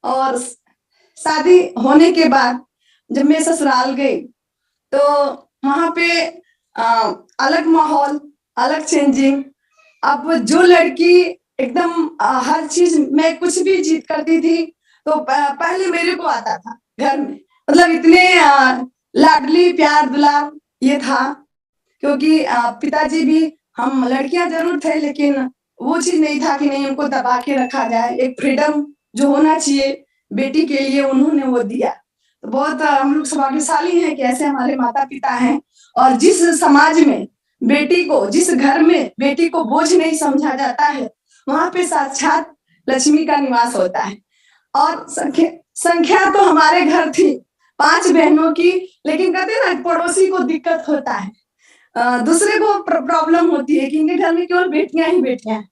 और शादी होने के बाद जब मैं ससुराल गई तो वहां पे अलग माहौल, अलग चेंजिंग। अब जो लड़की एकदम हर चीज में कुछ भी जीत करती थी तो पहले मेरे को आता था घर में, मतलब इतने लाडली प्यार दुलार ये था। क्योंकि पिताजी भी, हम लड़कियां जरूर थे लेकिन वो चीज नहीं था कि नहीं उनको दबा के रखा जाए। एक फ्रीडम जो होना चाहिए बेटी के लिए उन्होंने वो दिया। तो बहुत हम लोग सौभाग्यशाली हैं कि ऐसे हमारे माता पिता हैं। और जिस समाज में बेटी को, जिस घर में बेटी को बोझ नहीं समझा जाता है, वहां पे साक्षात लक्ष्मी का निवास होता है। और संख्या तो हमारे घर थी 5 बहनों की, लेकिन कहते हैं ना पड़ोसी को दिक्कत होता है, दूसरे को प्रॉब्लम होती है कि इनके घर में केवल बेटियां ही बेटियां हैं।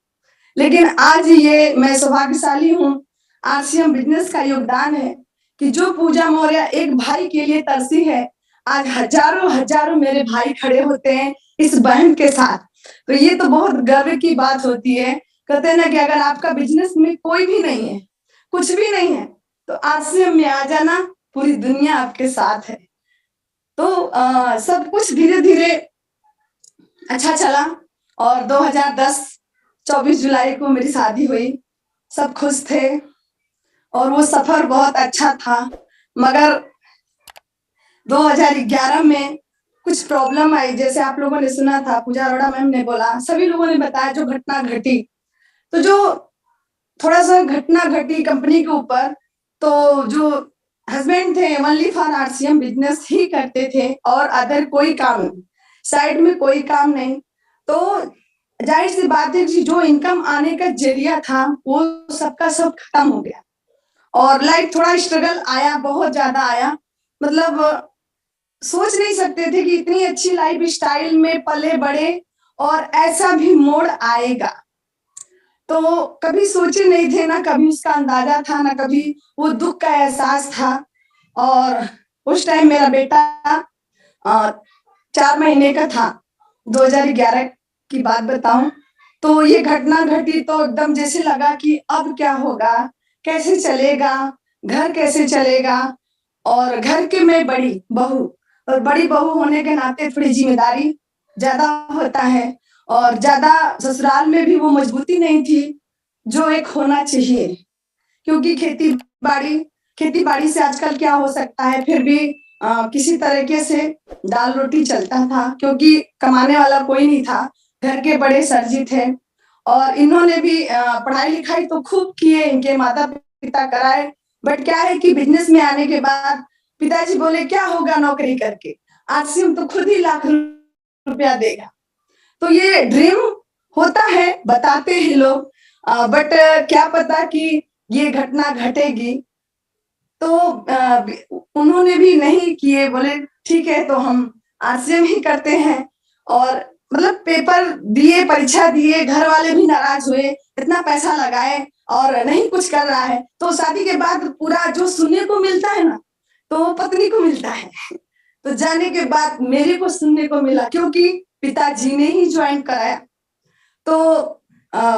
लेकिन आज ये मैं सौभाग्यशाली हूँ, आरसीएम बिजनेस का योगदान है कि जो पूजा मौर्य एक भाई के लिए तरसी है, आज हजारों हजारों मेरे भाई खड़े होते हैं इस बहन के साथ। तो ये तो बहुत गर्व की बात होती है। कहते हैं ना कि अगर आपका बिजनेस में कोई भी नहीं है, कुछ भी नहीं है, तो आरसीएम में आ जाना, पूरी दुनिया आपके साथ है। तो सब कुछ धीरे धीरे अच्छा चला। और 2010 24 जुलाई को मेरी शादी हुई, सब खुश थे और वो सफर बहुत अच्छा था। मगर 2011 में कुछ प्रॉब्लम आई, जैसे आप लोगों ने सुना था, पूजा अरोड़ा मैम ने बोला, सभी लोगों ने बताया जो घटना घटी। तो जो थोड़ा सा घटना घटी कंपनी के ऊपर, तो जो हस्बैंड थे ओनली फॉर आरसीएम बिजनेस ही करते थे और अदर कोई काम नहीं, साइड में कोई काम नहीं। तो जाहिर सी बात है कि जो इनकम आने का जरिया था वो सबका सब खत्म हो गया। और लाइफ थोड़ा स्ट्रगल आया, बहुत ज्यादा आया। मतलब सोच नहीं सकते थे कि इतनी अच्छी लाइफ स्टाइल में पले बड़े और ऐसा भी मोड़ आएगा। तो कभी सोचे नहीं थे, ना कभी उसका अंदाजा था, ना कभी वो दुख का एहसास था। और उस टाइम मेरा बेटा 4 महीने का था। 2011 की बात बताऊं तो ये घटना घटी तो एकदम जैसे लगा कि अब क्या होगा, कैसे चलेगा, घर कैसे चलेगा। और घर के मैं बड़ी बहू, और बड़ी बहू होने के नाते थोड़ी जिम्मेदारी ज्यादा होता है। और ज्यादा ससुराल में भी वो मजबूती नहीं थी जो एक होना चाहिए। क्योंकि खेती बाड़ी से आजकल क्या हो सकता है, फिर भी किसी तरीके से दाल रोटी चलता था, क्योंकि कमाने वाला कोई नहीं था। घर के बड़े सर जी थे और इन्होंने भी पढ़ाई लिखाई तो खूब किए, इनके माता पिता कराए। बट क्या है कि बिजनेस में आने के बाद पिताजी बोले क्या होगा नौकरी करके, आरसीएम तो खुद ही लाख रुपया देगा। तो ये ड्रीम होता है, बताते हैं लोग, बट क्या पता कि ये घटना घटेगी। तो उन्होंने भी नहीं किए, बोले ठीक है तो हम आरसीएम ही करते हैं। और मतलब पेपर दिए, परीक्षा दिए, घर वाले भी नाराज हुए, इतना पैसा लगाए और नहीं कुछ कर रहा है। तो शादी के बाद पूरा जो सुनने को मिलता है ना, तो पत्नी को मिलता है। तो जाने के बाद मेरे को सुनने को मिला, क्योंकि पिताजी ने ही ज्वाइन कराया। तो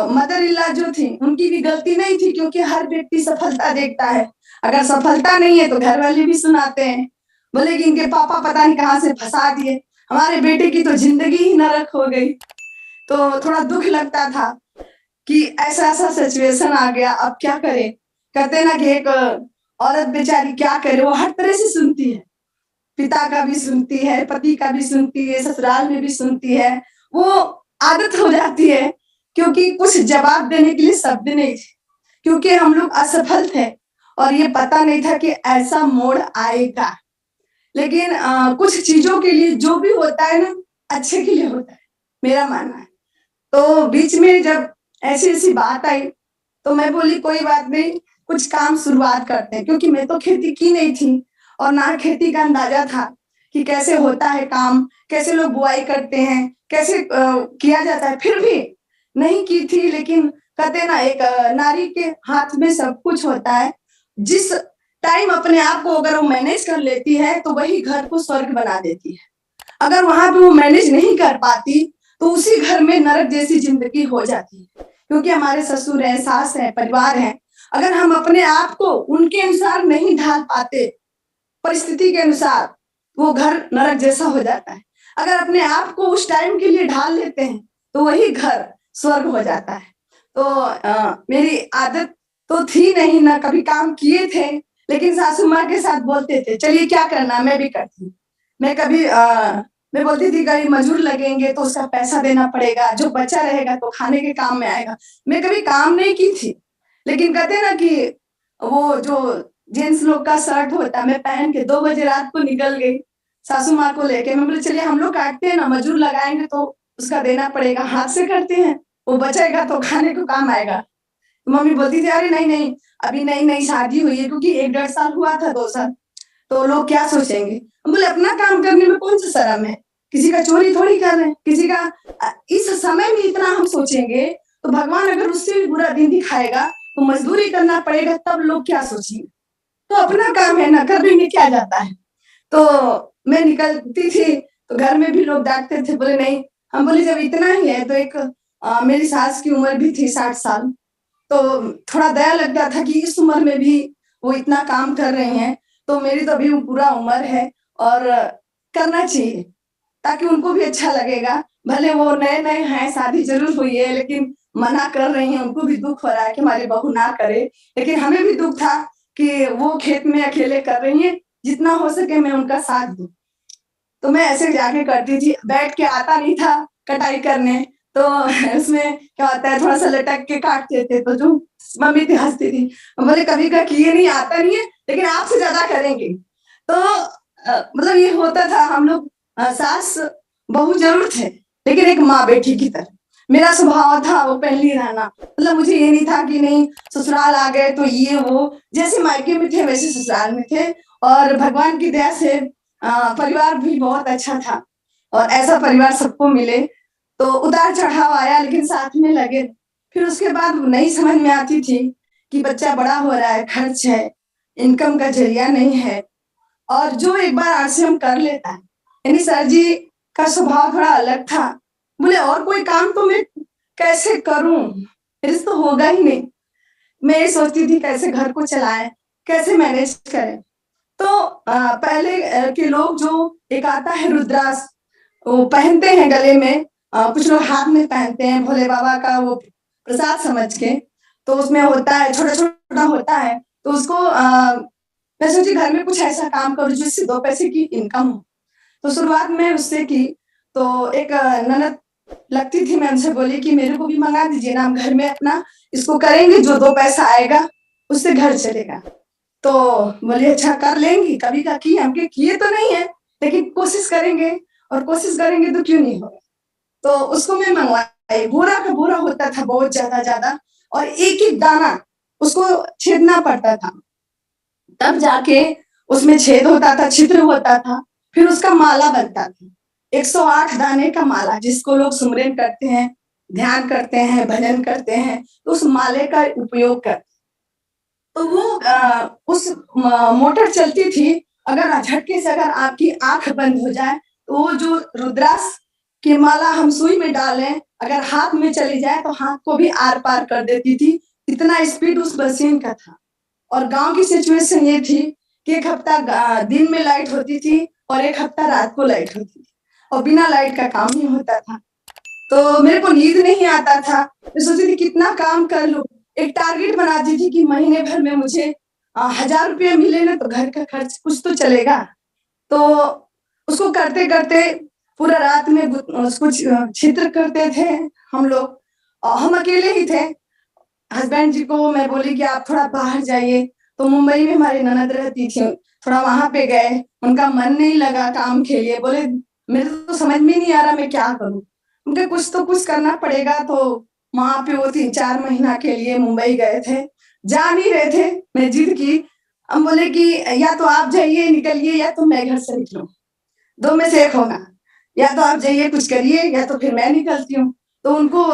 मदर इला जो थी उनकी भी गलती नहीं थी, क्योंकि हर व्यक्ति सफलता देखता है। अगर सफलता नहीं है तो घर वाले भी सुनाते हैं, बोले कि इनके पापा पता नहीं कहाँ से फंसा दिए, हमारे बेटे की तो जिंदगी ही नरक हो गई। तो थोड़ा दुख लगता था कि ऐसा ऐसा सिचुएशन आ गया, अब क्या करें। कहते ना कि एक औरत बेचारी क्या करे, वो हर तरह से सुनती है, पिता का भी सुनती है, पति का भी सुनती है, ससुराल में भी सुनती है। वो आदत हो जाती है, क्योंकि कुछ जवाब देने के लिए शब्द नहीं थे, क्योंकि हम लोग असफल थे और ये पता नहीं था कि ऐसा मोड़ आएगा। लेकिन कुछ चीजों के लिए जो भी होता है ना, अच्छे के लिए होता है, मेरा मानना है। तो बीच में जब ऐसी ऐसी बात आई तो मैं बोली कोई बात नहीं, कुछ काम शुरुआत करते हैं, क्योंकि मैं तो खेती की नहीं थी और ना खेती का अंदाजा था कि कैसे होता है काम, कैसे लोग बुआई करते हैं, कैसे किया जाता है। फिर भी नहीं की थी, लेकिन कहते ना एक नारी के हाथ में सब कुछ होता है। जिस टाइम अपने आप को अगर वो मैनेज कर लेती है तो वही घर को स्वर्ग बना देती है। अगर वहां पे वो मैनेज नहीं कर पाती तो उसी घर में नरक जैसी जिंदगी हो जाती है, क्योंकि हमारे ससुर हैं, सास है, परिवार है। अगर हम अपने आप को उनके अनुसार नहीं ढाल पाते, परिस्थिति के अनुसार, वो घर नरक जैसा हो जाता है। अगर अपने आप को उस टाइम के लिए ढाल लेते हैं, तो वही घर स्वर्ग हो जाता है। तो मेरी आदत तो थी नहीं, ना कभी काम किए थे, लेकिन सासू माँ के साथ बोलते थे, चलिए क्या करना, मैं भी करती हूँ। मैं कभी मैं बोलती थी कभी मजदूर लगेंगे तो उसका पैसा देना पड़ेगा, जो बचा रहेगा तो खाने के काम में आएगा। मैं कभी काम नहीं की थी, लेकिन कहते हैं ना कि वो जो जेंट्स लोग का शर्ट होता है, मैं पहन के 2 बजे रात को निकल गई सासू माँ को लेके। मैं बोली चलिए हम लोग काटते हैं ना, मजदूर लगाएंगे तो उसका देना पड़ेगा, हाथ से करते हैं, वो बचेगा तो खाने को काम आएगा। तो मम्मी बोलती थी अरे नहीं नहीं, अभी नई नई शादी हुई है, क्योंकि 1 डेढ़ साल हुआ था, 2 साल, तो लोग क्या सोचेंगे। हम बोले अपना काम करने में कौन सा शर्म है, किसी का चोरी थोड़ी कर रहे हैं, किसी का इस समय में इतना हम सोचेंगे तो भगवान अगर उससे भी बुरा दिन दिखाएगा तो मजदूरी करना पड़ेगा, तब लोग क्या सोचेंगे। तो अपना काम है ना, करने में क्या जाता है। तो मैं निकलती थी तो घर में भी लोग डांटते थे, बोले नहीं। हम बोले जब इतना ही है तो एक मेरी सास की उम्र भी थी 60 साल, तो थोड़ा दया लगता था कि इस उम्र में भी वो इतना काम कर रही हैं, तो मेरी तो अभी पूरा उम्र है और करना चाहिए, ताकि उनको भी अच्छा लगेगा। भले वो नए नए हैं, शादी जरूर हुई है, लेकिन मना कर रही हैं, उनको भी दुख हो रहा है कि हमारी बहू ना करे, लेकिन हमें भी दुख था कि वो खेत में अकेले कर रही हैं, जितना हो सके मैं उनका साथ दूं। तो मैं ऐसे जाके करती थी, बैठ के आता नहीं था कटाई करने, तो उसमें क्या होता है थोड़ा सा लटक के काटते थे, तो जो मम्मी थी हंसती थी, बोले कभी का किए नहीं, आता नहीं है, लेकिन आपसे ज्यादा करेंगे। तो मतलब ये होता था, हम लोग सास बहू जरूर थे, लेकिन एक माँ बेटी की तरह मेरा स्वभाव था वो पहली रहना। मतलब मुझे ये नहीं था कि नहीं ससुराल आ गए तो ये वो, जैसे मायके में थे वैसे ससुराल में थे। और भगवान की दया से परिवार भी बहुत अच्छा था, और ऐसा परिवार सबको मिले। तो उतार चढ़ाव आया, लेकिन साथ में लगे। फिर उसके बाद नहीं समझ में आती थी कि बच्चा बड़ा हो रहा है, खर्च है, इनकम का जरिया नहीं है, और जो एक बार आरसीएम कर लेता है, यानी सर जी का स्वभाव थोड़ा अलग था। बोले और कोई काम तो मैं कैसे करूं, मेरे से तो होगा ही नहीं। मैं ये सोचती थी कैसे घर को चलाएं, कैसे मैनेज करें। तो पहले के लोग जो एक आता है रुद्राक्ष, वो पहनते हैं गले में, कुछ लोग हाथ में पहनते हैं भोले बाबा का वो प्रसाद समझ के। तो उसमें होता है छोटा छोटा होता है, तो उसको मैं सोची घर में कुछ ऐसा काम करूं जिससे 2 पैसे की इनकम हो। तो शुरुआत में उससे की। तो एक ननद लगती थी, मैं उनसे बोली कि मेरे को भी मंगा दीजिए ना, हम घर में अपना इसको करेंगे, जो 2 पैसा आएगा उससे घर चलेगा। तो बोली अच्छा कर लेंगी, कभी का की, हमके किए तो नहीं है, लेकिन कोशिश करेंगे, और कोशिश करेंगे तो क्यों नहीं होगा। तो उसको मैं मंगवाई, बोरा का बोरा होता था, बहुत ज्यादा ज्यादा, और एक एक दाना उसको छेदना पड़ता था, तब जाके उसमें छेद होता था, छिद्र होता था, फिर उसका माला बनता था। 108 दाने का माला, जिसको लोग सुमरन करते हैं, ध्यान करते हैं, भजन करते हैं, तो उस माले का उपयोग करते। तो वो उस मोटर चलती थी। अगर झटके से अगर आपकी आंख बंद हो जाए, तो वो जो रुद्राक्ष की माला हम सुई में डालें, अगर हाथ में चली जाए तो हाथ को भी आर पार कर देती थी। इतना स्पीड उस मशीन का था। और गांव की सिचुएशन ये थी कि एक हफ्ता दिन में लाइट होती थी और एक हफ्ता रात को लाइट होती थी, और बिना लाइट का काम नहीं होता था। तो मेरे को नींद नहीं आता था, मैं सोचती थी कितना काम कर लूं। एक टारगेट बनाती थी कि महीने भर में मुझे 1000 रुपये मिले ना, तो घर का खर्च कुछ तो चलेगा। तो उसको करते करते पूरा रात में कुछ चित्र करते थे हम लोग, और हम अकेले ही थे। हस्बैंड जी को मैं बोली कि आप थोड़ा बाहर जाइए, तो मुंबई में हमारी ननद रहती थी, थोड़ा वहां पे गए, उनका मन नहीं लगा काम के लिए। बोले मेरे तो समझ में नहीं आ रहा मैं क्या करूं। उनके कुछ तो कुछ करना पड़ेगा। तो वहां पे वो 3-4 महीना के लिए मुंबई गए थे, जा नहीं रहे थे। मैं जिद की, हम बोले कि या तो आप जाइए निकलिए, या तो मैं घर से निकलूं, 2 में से 1 होगा। या तो आप जाइए कुछ करिए, या तो फिर मैं निकलती हूँ। तो उनको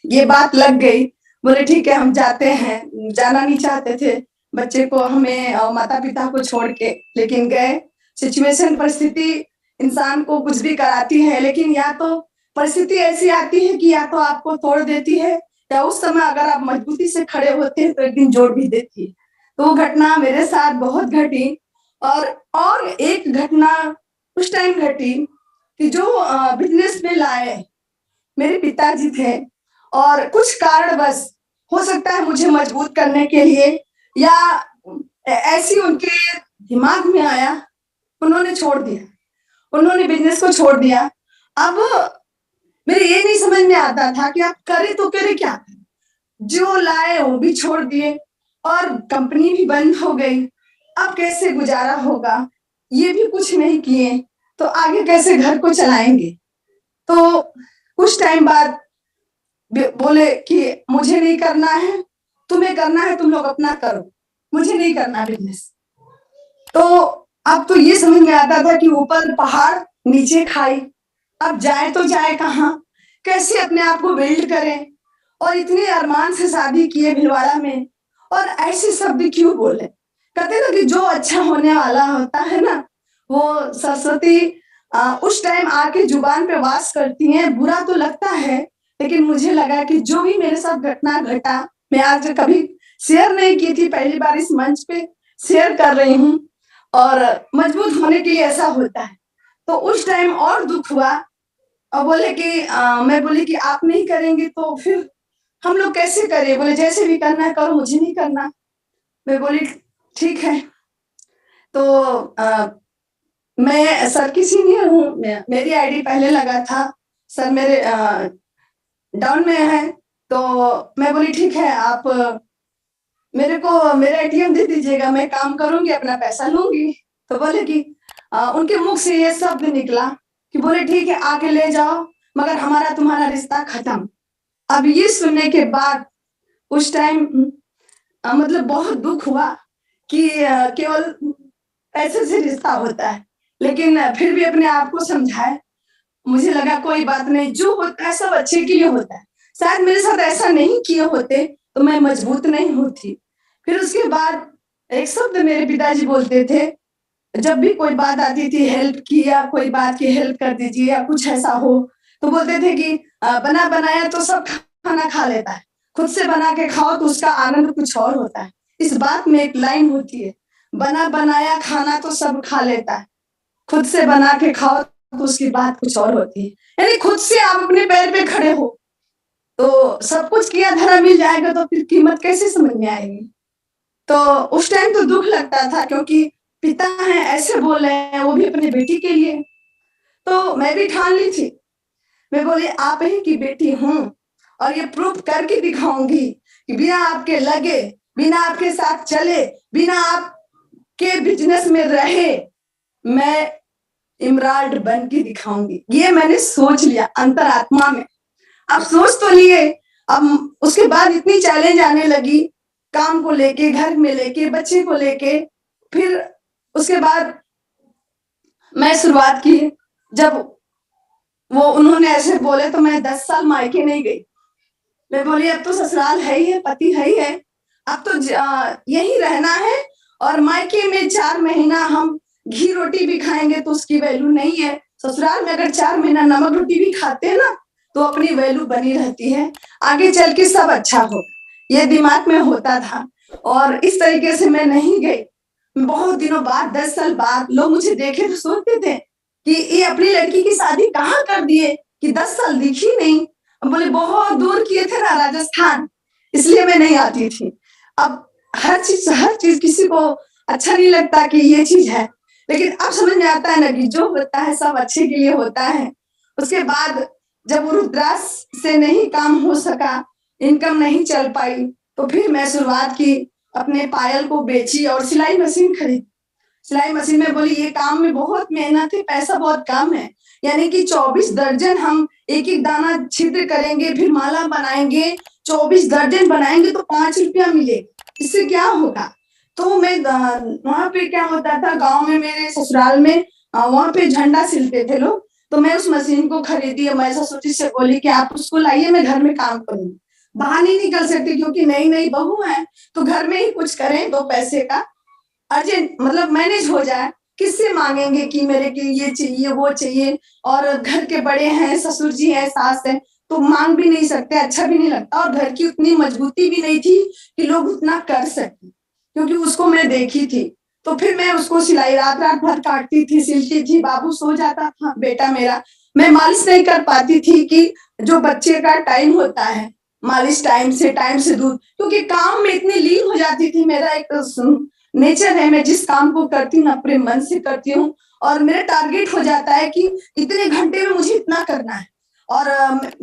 ये बात लग गई। बोले ठीक है हम जाते हैं। जाना नहीं चाहते थे बच्चे को, हमें माता पिता को छोड़ के, लेकिन गए। सिचुएशन, परिस्थिति इंसान को कुछ भी कराती है, लेकिन या तो परिस्थिति ऐसी आती है कि या तो आपको तोड़ देती है, क्या उस समय अगर आप मजबूती से खड़े होते तो एक दिन जोड़ भी देती। तो वो घटना मेरे साथ बहुत घटी। और एक घटना उस टाइम घटी कि जो बिज़नेस में लाए मेरे पिताजी थे और कुछ कारणवश हो सकता है मुझे मजबूत करने के लिए या ऐसी उनके दिमाग में आया, उन्होंने छोड़ दिया। उन्होंने बिज़नेस को छोड़ दिया। अब मेरे ये नहीं समझ में आता था कि आप करें तो करें क्या? जो लाए वो भी छोड़ दिए और कंपनी भी बंद हो गई। अब कैसे गुज़ारा होगा? ये भी कुछ नहीं किए, तो आगे कैसे घर को चलाएँगे? तो कुछ टाइम बाद बोले कि मुझे नहीं करना है, तुम्हें करना है तुम लोग अपना करो, मुझे नहीं करना बिज़नेस। तो अब तो ये समझ में आता था कि ऊपर पहाड़, नीचे खाई। अब जाए तो जाए कहाँ? कैसे अपने आप को बिल्ड करें? और इतने अरमान से शादी किए भिलवाड़ा में और ऐसे शब्द क्यों बोले? कहते हैं ना कि जो अच्छा होने वाला होता है ना, वो सरस्वती उस टाइम आके जुबान पे वास करती हैं। बुरा तो लगता है, लेकिन मुझे लगा कि जो भी मेरे साथ घटना घटा, मैं आज कभी शेयर नहीं की थी, पहली बार इस मंच पे शेयर कर रही हूँ और मजबूत होने के लिए ऐसा होता है। तो उस टाइम और दुःख हुआ और बोले कि मैं बोली कि आप नहीं करेंगे तो फिर हम लोग कैसे करें? बोले जैसे भी करना है करो, मुझे नहीं करना। मैं बोली ठीक है। तो मैं सर की सीनियर हूँ, मेरी आईडी पहले लगा था, सर मेरे डाउन में है, तो मैं बोली ठीक है आप मेरे को मेरा एटीएम दे दीजिएगा, मैं काम करूँगी, अपना पैसा लूँगी। तो बोले कि उनके मुख से ये शब्द निकला कि बोले ठीक है आके ले जाओ, मगर हमारा तुम्हारा रिश्ता खत्म। अब ये सुनने के बाद उस टाइम मतलब बहुत दुःख हुआ कि केवल पैसे से रिश्ता होता है, लेकिन फिर भी अपने आप को समझाए। मुझे लगा कोई बात नहीं, जो होता है सब अच्छे के लिए होता है। शायद मेरे साथ ऐसा नहीं किए होते तो मैं मजबूत नहीं होती। फिर उसके बाद एक शब्द मेरे पिताजी बोलते थे, जब भी कोई बात आती थी हेल्प की या कोई बात की हेल्प कर दीजिए या कुछ ऐसा हो, तो बोलते थे कि बना बनाया तो सब खाना खा लेता है, खुद से बना के खाओ तो उसका आनंद कुछ और होता है। इस बात में एक लाइन होती है, बना बनाया खाना तो सब खा लेता है, खुद से बना के खाओ तो उसकी बात कुछ और होती है। यानी खुद से आप अपने पैर पे खड़े हो, तो सब कुछ किया धरा मिल जाएगा तो फिर कीमत कैसे समझ में आएगी? तो उस टाइम तो दुःख लगता था क्योंकि पिता हैं ऐसे बोल रहे हैं, वो भी अपनी बेटी के लिए। तो मैं भी ठान ली थी, मैं बोली आप ही की बेटी हूँ और ये प्रूफ करके दिखाऊँगी कि बिना आपके लगे, बिना आपके साथ चले, बिना आपके बिज़नेस में रहे, मैं इमराल्ड बन के दिखाऊँगी। ये मैंने सोच लिया अंतरात्मा में। अब सोच तो लिए, अब उसके बाद इतनी चैलेंज आने लगी, काम को लेके, घर में लेके, बच्चे को लेके। फिर उसके बाद मैं शुरुआत की, जब वो उन्होंने ऐसे बोले तो मैं 10 साल मायके नहीं गई। मैं बोली अब तो ससुराल है ही है, पति है ही है, अब तो यहीं रहना है और मायके में 4 महीना हम घी रोटी भी खाएँगे तो उसकी वैल्यू नहीं है। ससुराल में अगर 4 महीना नमक रोटी भी खाते हैं ना, तो अपनी वैल्यू बनी रहती है, आगे चल के सब अच्छा हो। ये दिमाग में होता था और इस तरीके से मैं नहीं गई। बहुत दिनों बाद 10 साल बाद लोग मुझे देखे तो सोचते थे कि ये अपनी लड़की की शादी कहाँ कर दिए कि 10 साल दिखी नहीं। हम बोले बहुत दूर किए थे ना राजस्थान, इसलिए मैं नहीं आती थी। अब हर चीज़ किसी को अच्छा नहीं लगता कि ये चीज़ है, लेकिन अब समझ में आता है ना कि जो होता है सब अच्छे के लिए होता है। उसके बाद जब रुद्राक्ष से नहीं काम हो सका, इनकम नहीं चल पाई, तो फिर मैं शुरुआत की, अपने पायल को बेची और सिलाई मशीन खरीदी। सिलाई मशीन में बोली ये काम में बहुत मेहनत है, पैसा बहुत कम है। यानी कि 24 दर्जन हम एक-एक दाना छिद्र करेंगे, फिर माला बनाएँगे, 24 दर्जन बनाएँगे तो ₹5 मिलेगा। इससे क्या होगा? तो मैं वहाँ पे क्या होता था गाँव में मेरे ससुराल में वहाँ पे झंडा सिलते थे लोग, तो मैं उस मशीन को खरीदी और मैं ससुर जी से बोली कि आप उसको लाइए मैं घर में काम करूँगी। बाहर नहीं निकल सकती क्योंकि नई-नई बहू हैं, तो घर में ही कुछ करें 2 पैसे का अर्जेंट मतलब मैनेज हो जाए। किससे माँगेंगे कि मेरे के ये चाहिए, वो चाहिए और घर के बड़े हैं, ससुर जी हैं, सास हैं, तो माँग भी नहीं सकते, अच्छा भी नहीं लगता और घर की उतनी मजबूती भी नहीं थी कि लोग उतना कर सकें, क्योंकि उसको मैं देखी थी। तो फिर मैं उसको सिलाई रात-रात भर काटती थी, सिलती थी, बाबू सो जाता था बेटा मेरा। मैं मालिश नहीं कर पाती थी कि जो बच्चे का टाइम होता है, मालिश टाइम से दूध, क्योंकि काम में इतनी लीन हो जाती थी। मेरा एक नेचर है, मैं जिस काम को करती हूँ ना अपने मन से करती हूँ और मेरा टारगेट हो जाता है कि इतने घंटे में मुझे इतना करना है। और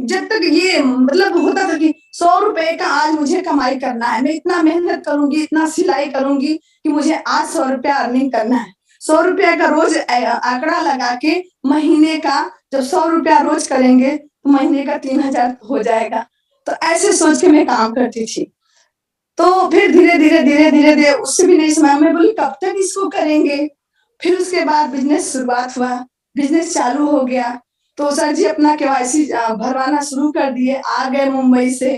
जब तक ये मतलब होता था कि ₹100 का आज मुझे कमाई करना है, मैं इतना मेहनत करूँगी, इतना सिलाई करूँगी कि मुझे आज ₹100 अर्निंग करना है। ₹100 का रोज़ आंकड़ा लगा के महीने का जब ₹100 रोज़ करेंगे, तो महीने का 3000 हो जाएगा। तो ऐसे सोच के मैं काम करती थी। तो फिर धीरे-धीरे उससे भी नहीं समझा, मैं बोली कब तक इसको करेंगे? फिर उसके बाद बिज़नेस शुरुआत हुआ, बिज़नेस चालू हो गया। तो सर जी अपना केवाईसी भरवाना शुरू कर दिए, आ गए मुंबई से।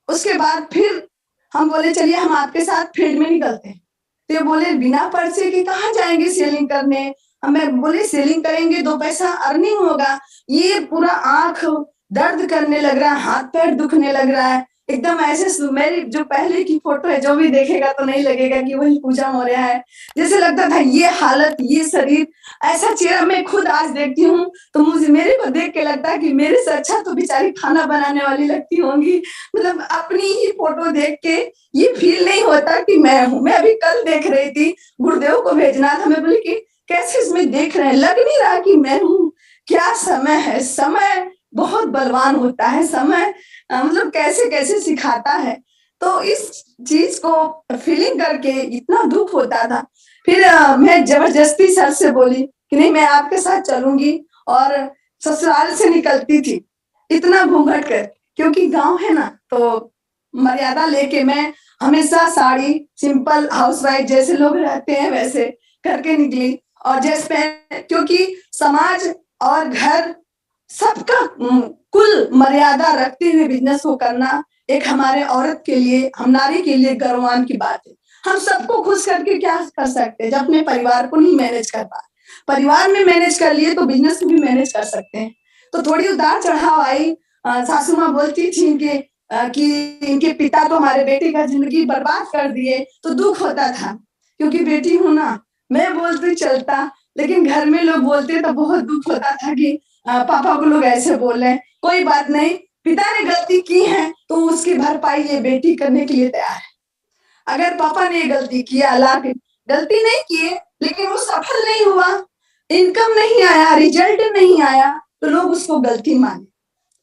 उसके बाद फिर हम बोले चलिए हम आपके साथ फील्ड में निकलते हैं। तो ये बोले बिना पर्चे के कहाँ जाएँगे सेलिंग करने? मैं बोली सेलिंग करेंगे 2 पैसा अर्निंग होगा। ये पूरा आँख दर्द करने लग रहा है, हाथ-पैर दुखने लग रहा है। एकदम ऐसे मेरी जो पहले की फ़ोटो है जो भी देखेगा तो नहीं लगेगा कि वही पूजा मौर्य है। जैसे लगता था ये हालत, ये शरीर, ऐसा चेहरा मैं खुद आज देखती हूँ तो मुझे मेरे को देख के लगता है कि मेरे से अच्छा तो बेचारी खाना बनाने वाली लगती होंगी। मतलब अपनी ही फ़ोटो देख के ये फ़ील नहीं होता कि मैं हूँ। मैं अभी कल देख रही थी, गुरुदेव को भेजना था, मैं बोली कि कैसे इसमें देख रहे हैं, लग नहीं रहा कि मैं हूँ। क्या समय है, समय बहुत बलवान होता है, समय मतलब कैसे-कैसे सिखाता है। तो इस चीज़ को फ़ीलिंग करके इतना दुःख होता था। फिर मैं ज़बरदस्ती सर से बोली कि नहीं मैं आपके साथ चलूँगी और ससुराल से निकलती थी, इतना घूँघट कर क्योंकि गाँव है ना, तो मर्यादा लेके मैं हमेशा साड़ी, सिंपल हाउसवाइफ जैसे लोग रहते हैं वैसे करके निकली और क्योंकि समाज और घर सबका कुल मर्यादा रखते हुए बिज़नेस को करना एक हमारे औरत के लिए, हम नारी के लिए गर्वान की बात है। हम सबको खुश करके क्या कर सकते हैं जब अपने परिवार को नहीं मैनेज कर पाए। परिवार में मैनेज कर लिए तो बिज़नेस में भी मैनेज कर सकते हैं। तो थोड़ी उतार-चढ़ाव आई। सासू माँ बोलती थी कि इनके पिता तो हमारे बेटे का ज़िंदगी बर्बाद कर दिए, तो दुःख होता था, क्योंकि बेटी हूँ ना, मैं बोलती चलता, लेकिन घर में लोग बोलते तो बहुत दुःख होता था कि पापा को लोग ऐसे बोल रहे हैं। कोई बात नहीं, पिता ने गलती की है, तो उसकी भरपाई ये बेटी करने के लिए तैयार है। अगर पापा ने गलती किया गलती नहीं किए, लेकिन वो सफल नहीं हुआ, इनकम नहीं आया, रिज़ल्ट नहीं आया, तो लोग उसको गलती माने।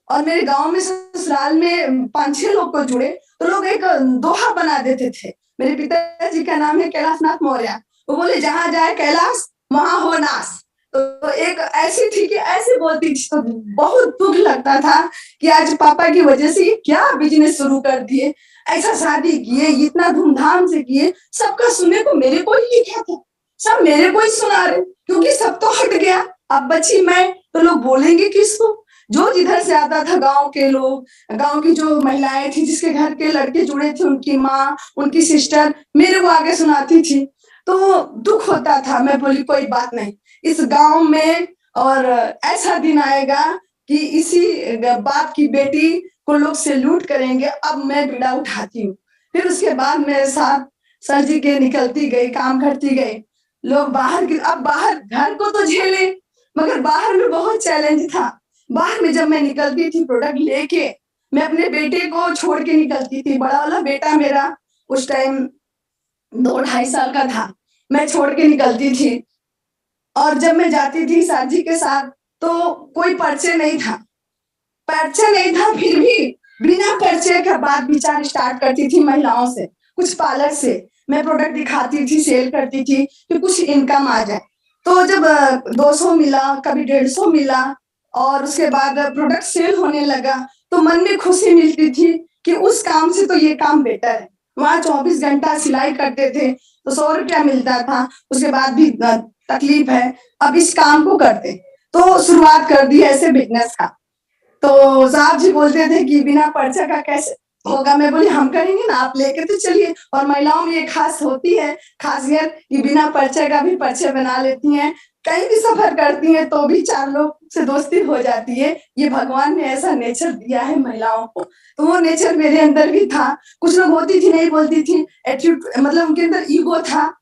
और मेरे गाँव में ससुराल में 5-6 लोग को जुड़े, तो लोग एक दोहा बना देते थे। मेरे पिताजी का नाम है कैलाशनाथ मौर्य। वो बोले जहाँ जाए कैलाश, वहाँ हो नाश। तो एक ऐसी थी कि ऐसे बोलती थी, तो बहुत दुःख लगता था कि आज पापा की वजह से ये क्या बिज़नेस शुरू कर दिए। ऐसा शादी किए, इतना धूमधाम से किए, सबका सुनने को मेरे को ही लिखा था। सब मेरे को ही सुना रहे, क्योंकि सब तो हट गया, अब बची मैं, तो लोग बोलेंगे किसको? जो जिधर से आता था गाँव के लोग, गाँव की जो महिलाएँ थी, जिसके घर के लड़के जुड़े थे, उनकी माँ, उनकी सिस्टर मेरे को आगे सुनाती थी। तो दुःख होता था, मैं बोली कोई बात नहीं, इस गाँव में और ऐसा दिन आएगा कि इसी बाप की बेटी को लोग सैल्यूट करेंगे, अब मैं बीड़ा उठाती हूँ। फिर उसके बाद मेरे साथ सर जी के निकलती गई, काम करती गई। लोग अब बाहर घर को तो झेले, मगर बाहर में बहुत चैलेंज था। बाहर में जब मैं निकलती थी प्रोडक्ट लेके, मैं अपने बेटे को छोड़ के निकलती थी। बड़ा वाला बेटा मेरा उस टाइम 2 ढाई साल का था। मैं छोड़ के निकलती थी और जब मैं जाती थी सर जी के साथ, तो कोई परिचय नहीं था। परिचय नहीं था फिर भी बिना परिचय के बात विचार स्टार्ट करती थी महिलाओं से, कुछ पार्लर से। मैं प्रोडक्ट दिखाती थी, सेल करती थी कि कुछ इनकम आ जाए। तो जब 200 मिला, कभी 150 मिला और उसके बाद प्रोडक्ट सेल होने लगा, तो मन में खुशी मिलती थी कि उस काम से तो ये काम बेटर है। वहाँ 24 घंटा सिलाई करते थे, तो ₹100 मिलता था, उसके बाद भी तकलीफ है, अब इस काम को करते। तो शुरुआत कर दी ऐसे बिज़नेस का। तो साहब जी बोलते थे कि बिना पर्चा का कैसे होगा? मैं बोली हम करेंगे ना, आप लेके तो चलिए। और महिलाओं में ये खास होती है खासियत कि बिना पर्चे का भी पर्चे बना लेती हैं, कहीं भी सफ़र करती हैं तो भी 4 लोग से दोस्ती हो जाती है। ये भगवान ने ऐसा नेचर दिया है महिलाओं को। तो वो नेचर मेरे अंदर भी था। कुछ लोग होती थी, नहीं बोलती थी, एटीट्यूड मतलब उनके अंदर ईगो था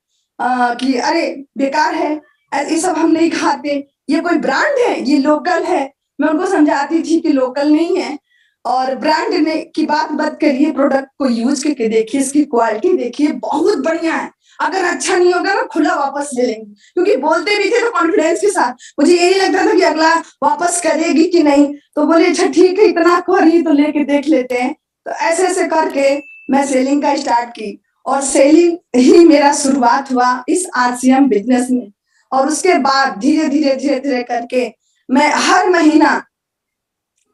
कि अरे बेकार है, ये सब हम नहीं खाते, ये कोई ब्रांड है, ये लोकल है। मैं उनको समझाती थी कि लोकल नहीं है और ब्रांड ने की बात मत करिए, प्रोडक्ट को यूज़ करके देखिए, इसकी क्वालिटी देखिए, बहुत बढ़िया है। अगर अच्छा नहीं होगा ना खुला वापस ले लेंगे, क्योंकि बोलते भी थे तो कॉन्फिडेंस के साथ। मुझे ये नहीं लगता था कि अगला वापस करेगी कि नहीं, तो बोले अच्छा ठीक है, इतना कह रही है तो लेके देख लेते हैं। तो ऐसे-ऐसे करके मैं सेलिंग का स्टार्ट की और सेलिंग ही मेरा शुरुआत हुआ इस आरसीएम बिज़नेस में। और उसके बाद धीरे-धीरे, धीरे-धीरे करके मैं हर महीना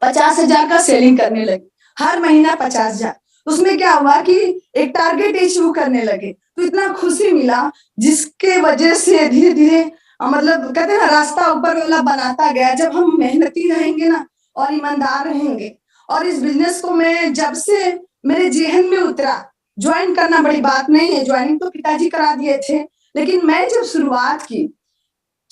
50,000 का सेलिंग करने लगी। हर महीना 50,000। उसमें क्या हुआ कि एक टारगेट अचीव करने लगे, तो इतना खुशी मिला जिसके वजह से धीरे-धीरे मतलब कहते हैं ना रास्ता ऊपर वाला बनाता गया। जब हम मेहनती रहेंगे ना और ईमानदार रहेंगे और इस बिज़नेस को मैं जब से मेरे ज़हन में उतरा, जॉइन करना बड़ी बात नहीं है, जॉइनिंग तो पिताजी करा दिए थे, लेकिन मैं जब शुरुआत की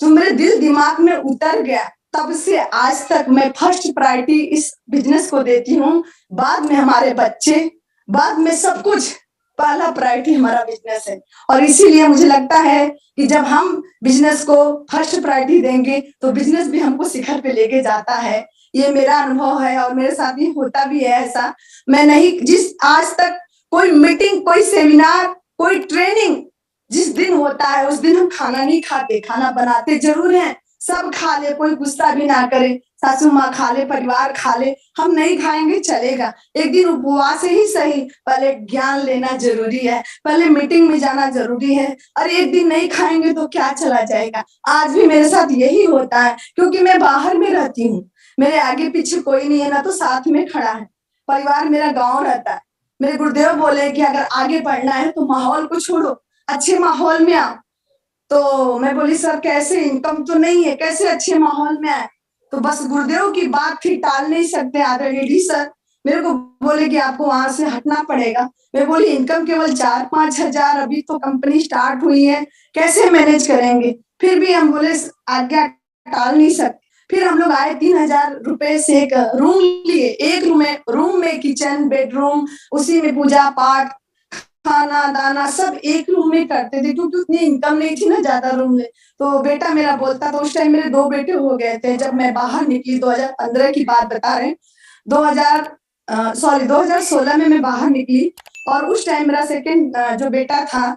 जो मेरे दिल-दिमाग में उतर गया, तब से आज तक मैं फर्स्ट प्रायोरिटी इस बिज़नेस को देती हूँ। बाद में हमारे बच्चे, बाद में सब कुछ, पहला प्रायोरिटी हमारा बिज़नेस है। और इसीलिए मुझे लगता है कि जब हम बिज़नेस को फर्स्ट प्रायोरिटी देंगे, तो बिज़नेस भी हमको शिखर पे लेके जाता है। ये मेरा अनुभव है और मेरे साथ भी होता भी है ऐसा। मैं नहीं जिस आज तक कोई मीटिंग, कोई सेमिनार, कोई ट्रेनिंग जिस दिन होता है उस दिन हम खाना नहीं खाते, खाना बनाते ज़रूर हैं, सब खा ले, कोई गुस्सा भी ना करे, सासू माँ खा ले, परिवार खा ले, हम नहीं खाएँगे चलेगा। एक दिन उपवास ही सही, पहले ज्ञान लेना ज़रूरी है, पहले मीटिंग में जाना ज़रूरी है और एक दिन नहीं खाएँगे तो क्या चला जाएगा। आज भी मेरे साथ यही होता है क्योंकि मैं बाहर में रहती हूँ, मेरे आगे-पीछे कोई नहीं है, ना तो साथ में खड़ा है, परिवार मेरा गाँव रहता है। मेरे गुरुदेव बोले कि अगर आगे बढ़ना है तो माहौल को छोड़ो, अच्छे माहौल में आओ। तो मैं बोली सर कैसे, इनकम तो नहीं है, कैसे अच्छे माहौल में आए? तो बस गुरुदेव की बात थी, टाल नहीं सकते आदरणीय सर। मेरे को बोले कि आपको वहाँ से हटना पड़ेगा। मैं बोली इनकम केवल 4-5 हज़ार, अभी तो कंपनी स्टार्ट हुई है, कैसे मैनेज करेंगे? फिर भी हम बोले आज्ञा टाल नहीं सकते। फिर हम लोग आए 3,000 रुपए से एक रूम लिए, एक रूम में किचन, बेडरूम, उसी में पूजा-पाठ, खाना-दाना सब एक रूम में करते थे क्योंकि उतनी इनकम नहीं थी ना ज़्यादा रूम में। तो बेटा मेरा बोलता था, उस टाइम मेरे 2 बेटे हो गए थे जब मैं बाहर निकली, 2015 की बात बता रहे हैं। 2016 में मैं बाहर निकली और उस टाइम मेरा सेकंड जो बेटा था,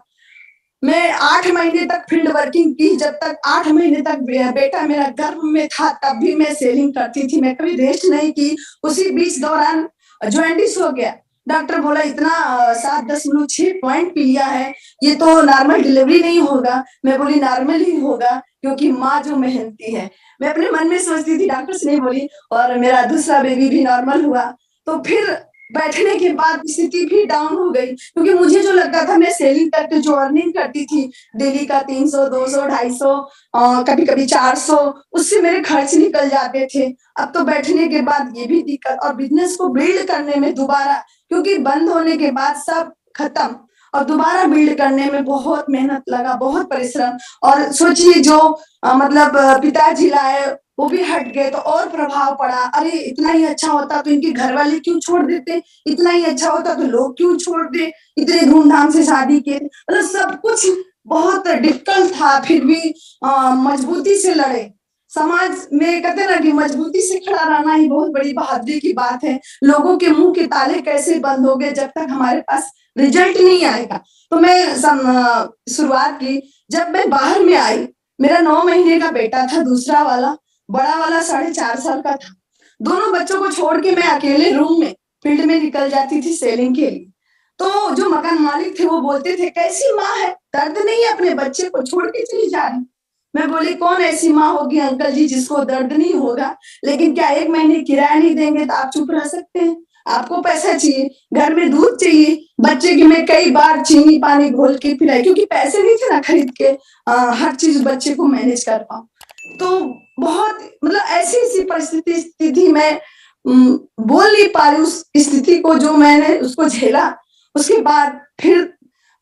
मैं 8 महीने तक फील्ड वर्किंग की, जब तक 8 महीने तक बेटा मेरा गर्भ में था तब भी मैं सेलिंग करती थी, मैं कभी रेस्ट नहीं की। उसी बीच दौरान जॉन्डिस हो गया। डॉक्टर बोला इतना 7.6 पॉइंट पी लिया है, ये तो नॉर्मल डिलीवरी नहीं होगा। मैं बोली नॉर्मल ही होगा क्योंकि माँ जो मेहनती है। मैं अपने मन में सोचती थी, डॉक्टर से नहीं बोली और मेरा दूसरा बेबी भी नॉर्मल हुआ। तो फिर बैठने के बाद स्थिति भी डाउन हो गई क्योंकि मुझे जो लगता था मैं सेलिंग करके जो अर्निंग करती थी डेली का 300, 200, 250 कभी-कभी 400 उससे मेरे खर्च निकल जाते थे। अब तो बैठने के बाद ये भी दिक्कत और बिज़नेस को बिल्ड करने में दोबारा क्योंकि बंद होने के बाद सब खत्म और दोबारा बिल्ड करने में बहुत मेहनत लगा, बहुत परिश्रम और सोचिए जो मतलब पिताजी लाए वो भी हट गए तो और प्रभाव पड़ा। अरे! इतना ही अच्छा होता तो इनके घरवाले क्यों छोड़ देते? इतना ही अच्छा होता तो लोग क्यों छोड़ दे? इतने धूम-धाम से शादी के मतलब सब कुछ बहुत डिफ़िकल्ट था फिर भी मजबूती से लड़े। समाज में कहते हैं ना कि मजबूती से खड़ा रहना ही बहुत बड़ी बहादुरी की बात है। लोगों के मुँह के ताले कैसे बंद होंगे जब तक हमारे पास रिज़ल्ट नहीं आएगा। तो मैं शुरुआत की, जब मैं बाहर में आई, मेरा 9 महीने का बेटा था दूसरा वाला, बड़ा वाला 4.5 साल का था। दोनों बच्चों को छोड़ के मैं अकेले रूम में फील्ड में निकल जाती थी सेलिंग के लिए। तो जो मकान मालिक थे वो बोलते थे, "कैसी माँ है, दर्द नहीं है अपने बच्चे को छोड़ के चली जा रही।" मैं बोली, "कौन ऐसी माँ होगी अंकल जी जिसको दर्द नहीं होगा? लेकिन क्या 1 महीने किराया नहीं देंगे तो आप चुप रह सकते हैं? आपको पैसा चाहिए, घर में दूध चाहिए, बच्चे की मैं कई बार चीनी पानी घोल के पिलाई क्योंकि पैसे नहीं थे ना खरीद के हर चीज़ बच्चे को मैनेज कर पाऊँ। तो बहुत मतलब ऐसी-ऐसी परिस्थिति स्थिति में बोल नहीं पा रही उस स्थिति को जो मैंने उसको झेला। उसके बाद फिर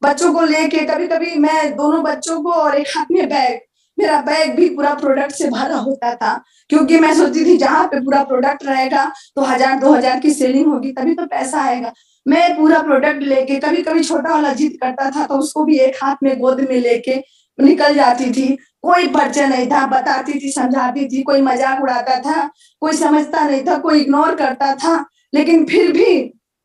बच्चों को लेके कभी-कभी मैं दोनों बच्चों को और एक हाथ में बैग, मेरा बैग भी पूरा प्रोडक्ट से भरा होता था, क्योंकि मैं सोचती थी जहाँ पे पूरा प्रोडक्ट रहेगा तो 1000-2000 की सेलिंग होगी तभी तो पैसा आएगा। मैं पूरा प्रोडक्ट लेके कभी-कभी छोटा वाला जिद करता था तो उसको भी एक हाथ में गोद में लेके निकल जाती थी। कोई परिचय नहीं था, बताती थी, समझाती थी, कोई मज़ाक उड़ाता था, कोई समझता नहीं था, कोई इग्नोर करता था, लेकिन फिर भी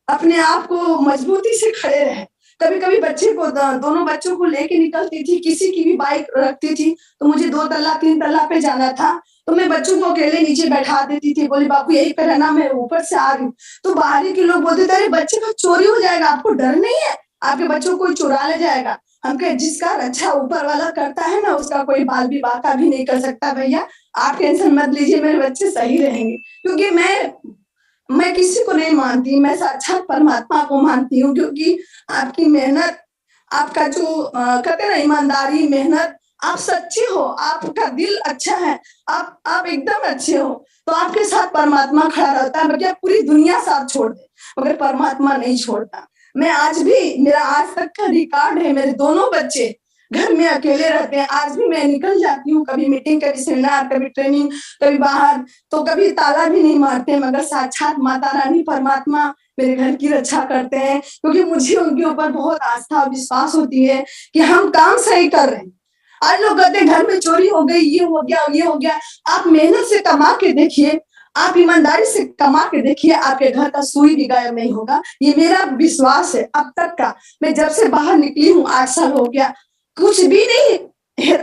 अपने आप को मजबूती से खड़े रहे। कभी-कभी बच्चे को दोनों बच्चों को लेके निकलती थी, किसी की भी बाइक रखती थी, तो मुझे 2 तल्ला 3 तल्ला पे जाना था, तो मैं बच्चों को अकेले नीचे बैठा देती थी, बोली बाबू यहीं पे रहना, मैं ऊपर से आ रही हूँ। तो बाहरी के लोग बोलते थे, "अरे बच्चे का चोरी हो जाएगा, आपको डर नहीं है? आपके बच्चों को कोई चुरा ले जाएगा।" हम कहे जिसका रक्षा ऊपर वाला करता है ना, उसका कोई बाल भी बांका भी नहीं कर सकता भैया, आप टेंशन मत लीजिए, मेरे बच्चे सही रहेंगे। क्योंकि मैं किसी को नहीं मानती, मैं साक्षात परमात्मा को मानती हूँ, क्योंकि आपकी मेहनत, आपका जो कहते हैं ना ईमानदारी, मेहनत, आप सच्चे हो, आपका दिल अच्छा है, आप एकदम अच्छे हो, तो आपके साथ परमात्मा खड़ा रहता है, बल्कि पूरी दुनिया साथ छोड़ दे, मगर परमात्मा नहीं छोड़ता। मैं आज भी, मेरा आज तक का रिकॉर्ड है, मेरे दोनों बच्चे घर में अकेले रहते हैं, आज भी मैं निकल जाती हूँ, कभी मीटिंग, कभी सेमिनार, कभी ट्रेनिंग, कभी बाहर, तो कभी ताला भी नहीं मारते, मगर साक्षात माता रानी परमात्मा मेरे घर की रक्षा करते हैं, क्योंकि मुझे उनके ऊपर बहुत आस्था और विश्वास होती है कि हम काम सही कर रहे हैं। आज लोग कहते हैं घर में चोरी हो गई, ये हो गया, ये हो गया। आप मेहनत से कमा के देखिए, आप ईमानदारी से कमा के देखिए, आपके घर का सुई भी गायब नहीं होगा। ये मेरा विश्वास है अब तक का। मैं जब से बाहर निकली हूँ 8 साल हो गया, कुछ भी नहीं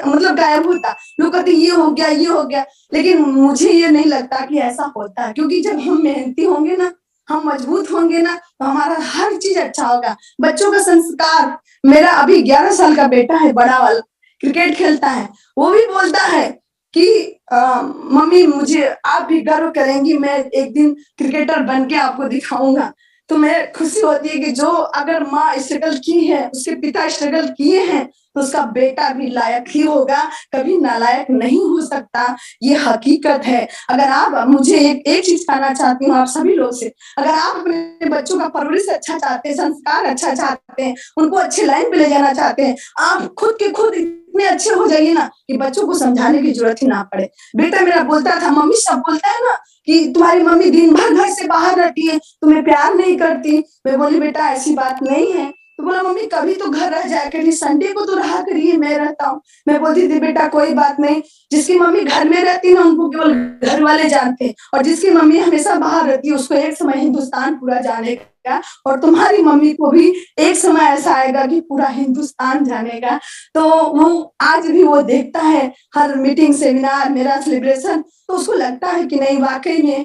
मतलब गायब होता। लोग कहते ये हो गया, ये हो गया, लेकिन मुझे ये नहीं लगता कि ऐसा होता है, क्योंकि जब हम मेहनती होंगे ना, हम मजबूत होंगे ना, तो हमारा हर चीज़ अच्छा होगा। बच्चों का संस्कार, मेरा अभी 11 साल का बेटा है, बड़ा वाला, क्रिकेट खेलता है, वो भी बोलता है कि मम्मी मुझे आप भी गर्व करेंगी, मैं एक दिन क्रिकेटर बन के आपको दिखाऊँगा। तो मैं खुशी होती है कि जो अगर माँ स्ट्रगल की है, उसके पिता स्ट्रगल किए हैं, तो उसका बेटा भी लायक ही होगा, कभी नालायक नहीं हो सकता, ये हकीकत है। अगर आप, मुझे एक चीज़ कहना चाहती हूँ आप सभी लोग से, अगर आप अपने बच्चों का परवरिश अच्छा चाहते हैं, संस्कार अच्छा चाहते हैं, उनको अच्छी लाइन पे ले जाना चाहते हैं, आप खुद के खुद इतने अच्छे हो जाइए ना कि बच्चों को समझाने की ज़रूरत ही ना पड़े। बेटा मेरा बोलता था, मम्मी सब बोलता है ना कि तुम्हारी मम्मी दिन भर घर से बाहर रहती है, तुम्हें प्यार नहीं करती। मैं बोली बेटा ऐसी बात नहीं है। तो बोला मम्मी कभी तो घर रह जाया करिए, संडे को तो रहा करिए, मैं रहता हूँ। मैं बोलती थी बेटा कोई बात नहीं, जिसकी मम्मी घर में रहती है ना उनको केवल घर वाले जानते हैं, और जिसकी मम्मी हमेशा बाहर रहती है उसको एक समय हिंदुस्तान पूरा जानेगा, और तुम्हारी मम्मी को भी एक समय ऐसा आएगा कि पूरा हिंदुस्तान जानेगा। तो वो आज भी वो देखता है हर मीटिंग, सेमिनार, मेरा सेलिब्रेशन, तो उसको लगता है कि नहीं वाक़ई में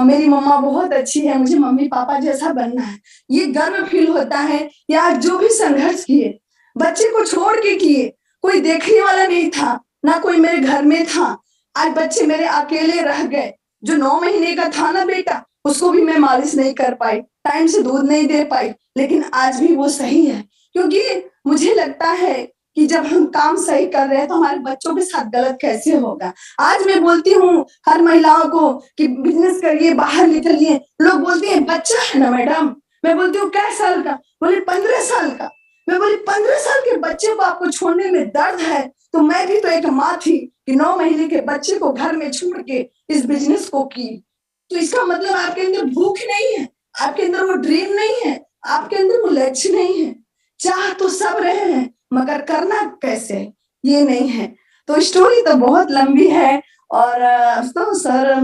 मेरी मम्मा बहुत अच्छी है, मुझे मम्मी-पापा जैसा बनना है। ये गर्व फ़ील होता है कि आज जो भी संघर्ष किए, बच्चे को छोड़ के किए, कोई देखने वाला नहीं था, ना कोई मेरे घर में था। आज बच्चे मेरे अकेले रह गए, जो 9 महीने का था ना बेटा, उसको भी मैं मालिश नहीं कर पाई, टाइम से दूध नहीं दे पाई, लेकिन आज भी वो सही है, क्योंकि मुझे लगता है कि जब हम काम सही कर रहे हैं तो हमारे बच्चों के साथ गलत कैसे होगा। आज मैं बोलती हूँ हर महिलाओं को कि बिज़नेस करिए, बाहर निकलिए। लोग बोलती हैं बच्चा है ना मैडम, मैं बोलती हूँ कै साल का? बोले 15 साल का। मैं बोली 15 साल के बच्चे को आपको छोड़ने में दर्द है, तो मैं भी तो एक माँ थी कि 9 महीने के बच्चे को घर में छोड़ के इस बिज़नेस को की। तो इसका मतलब आपके अंदर भूख नहीं है, आपके अंदर वो ड्रीम नहीं है, आपके अंदर वो लक्ष्य नहीं है। चाह तो सब रहे हैं, मगर करना कैसे है, ये नहीं है। तो स्टोरी तो बहुत लंबी है, और तो सर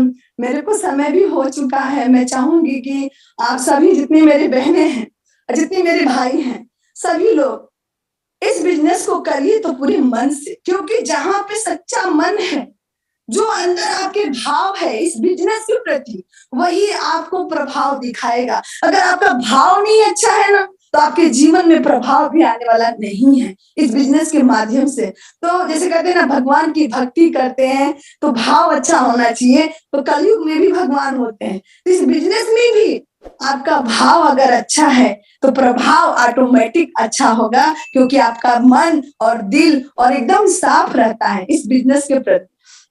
मेरे को समय भी हो चुका है। मैं चाहूँगी कि आप सभी जितनी मेरी बहनें हैं, जितने मेरे भाई हैं, सभी लोग इस बिज़नेस को करिए तो पूरे मन से, क्योंकि जहाँ पे सच्चा मन है, जो अंदर आपके भाव है इस बिज़नेस के प्रति, वही आपको प्रभाव दिखाएगा। अगर आपका भाव नहीं अच्छा है ना, तो आपके जीवन में प्रभाव भी आने वाला नहीं है इस बिज़नेस के माध्यम से। तो जैसे कहते हैं ना भगवान की भक्ति करते हैं, तो भाव अच्छा होना चाहिए, तो कलयुग में भी भगवान होते हैं। तो इस बिज़नेस में भी आपका भाव अगर अच्छा है, तो प्रभाव ऑटोमेटिक अच्छा होगा, क्योंकि आपका मन और दिल और एकदम साफ रहता है इस बिज़नेस के प्रति।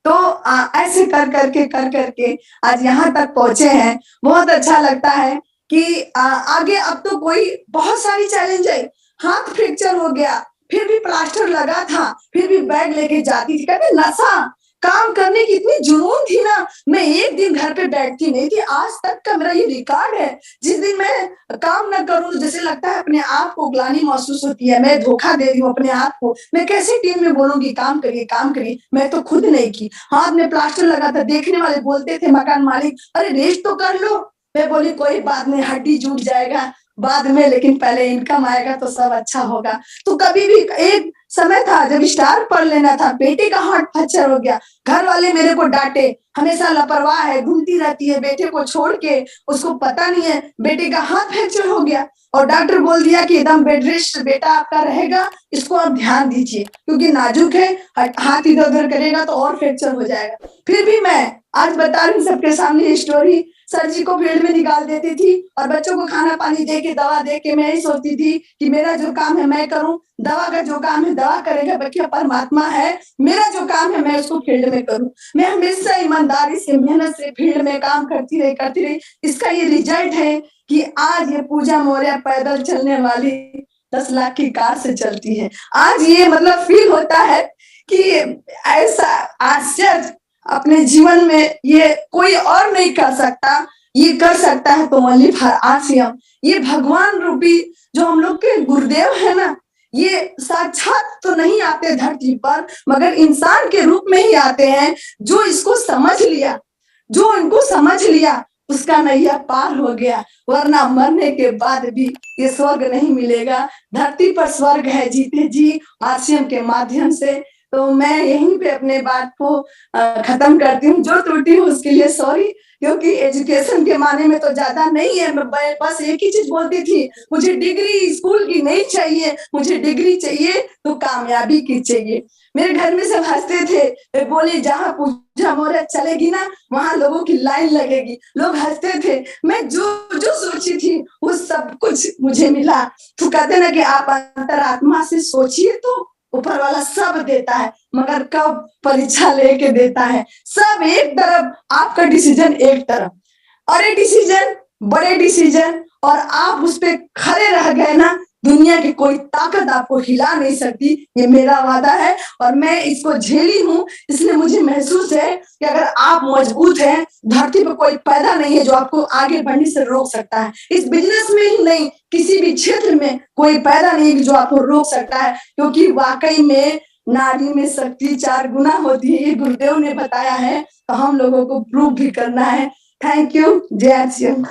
तो ऐसे कर करके आज यहाँ तक पहुँचे हैं। बहुत अच्छा लगता है कि आगे अब तो कोई बहुत सारी चैलेंज आई, हाथ फ्रैक्चर हो गया, फिर भी प्लास्टर लगा था, फिर भी बैग लेके जाती थी। कहते नशा, काम करने की इतनी जुनून थी ना, मैं एक दिन घर पे बैठती नहीं थी। आज तक का मेरा ये रिकॉर्ड है। जिस दिन मैं काम ना करूँ, जैसे लगता है अपने आप को ग्लानि महसूस होती है, मैं धोखा दे रही हूँ अपने आप को। मैं कैसे टीम में बोलूँगी काम करिए, काम करिए, मैं तो खुद नहीं की। हाथ में प्लास्टर लगा था, देखने वाले बोलते थे मकान मालिक, अरे रेस्ट तो कर लो। मैं बोली कोई बात नहीं, हड्डी जुट जाएगा बाद में, लेकिन पहले इनकम आएगा तो सब अच्छा होगा। तो कभी भी एक समय था जब स्टार पढ़ लेना था, बेटे का हार्ट फ्रैक्चर हो गया, घर वाले मेरे को डांटे, हमेशा लापरवाह है, घूमती रहती है बेटे को छोड़ के, उसको पता नहीं है बेटे का हाथ फ्रैक्चर हो गया। और डॉक्टर बोल दिया कि एकदम बेड रेस्ट बेटा आपका रहेगा, इसको आप ध्यान दीजिए क्योंकि नाजुक है, हाथ इधर उधर करेगा तो और फ्रैक्चर हो जाएगा। फिर भी मैं आज बता रही हूँ सबके सामने स्टोरी, सर जी को फील्ड में निकाल देती थी और बच्चों को खाना पानी दे के, दवा दे के, मैं यही सोचती थी कि मेरा जो काम है मैं करूं, दवा का जो काम है दवा करेगा, बच्चा परमात्मा है, मेरा जो काम है मैं उसको फील्ड में करूं। मैं हमेशा ईमानदारी से, मेहनत से फील्ड में काम करती रही। इसका ये रिजल्ट है कि आज ये पूजा मौर्य पैदल चलने वाली 10 लाख की कार से चलती है। आज ये मतलब फील होता है कि ऐसा आश्चर्य अपने जीवन में ये कोई और नहीं कर सकता, ये कर सकता है तो ओनली फॉर आसियम। ये भगवान रूपी जो हम लोग के गुरुदेव है ना, ये साक्षात तो नहीं आते धरती पर, मगर इंसान के रूप में ही आते हैं। जो इसको समझ लिया, जो इनको समझ लिया, उसका नैया पार हो गया, वरना मरने के बाद भी ये स्वर्ग नहीं मिलेगा। धरती पर स्वर्ग है जीते जी आसियम के माध्यम से। तो मैं यहीं पे अपने बात को खत्म करती हूँ। जो त्रुटि हो उसके लिए सॉरी, क्योंकि एजुकेशन के माने में तो ज्यादा नहीं है। मैं बस एक ही चीज बोलती थी, मुझे डिग्री स्कूल की नहीं चाहिए, मुझे डिग्री चाहिए तो कामयाबी की चाहिए। मेरे घर में सब हंसते थे, बोले जहाँ पूजा मौर्य चलेगी ना वहां लोगों की लाइन लगेगी, लोग हंसते थे। मैं जो जो सोची थी वो सब कुछ मुझे मिला। तो कहते ना कि आप अंतरात्मा से सोचिए तो ऊपर वाला सब देता है, मगर कब परीक्षा लेके देता है। सब एक तरफ, आपका डिसीजन एक तरफ, और ये डिसीजन बड़े डिसीजन, और आप उस पे खड़े रह गए ना, दुनिया की कोई ताकत आपको हिला नहीं सकती। ये मेरा वादा है और मैं इसको झेली हूँ, इसलिए मुझे महसूस है कि अगर आप मजबूत हैं, धरती पर कोई पैदा नहीं है जो आपको आगे बढ़ने से रोक सकता है। इस बिजनेस में ही नहीं, किसी भी क्षेत्र में कोई पैदा नहीं है जो आपको रोक सकता है, क्योंकि वाकई में नारी में शक्ति 4 गुना होती है, ये गुरुदेव ने बताया है, तो हम लोगों को प्रूव भी करना है। Thank you. जय श्री राम।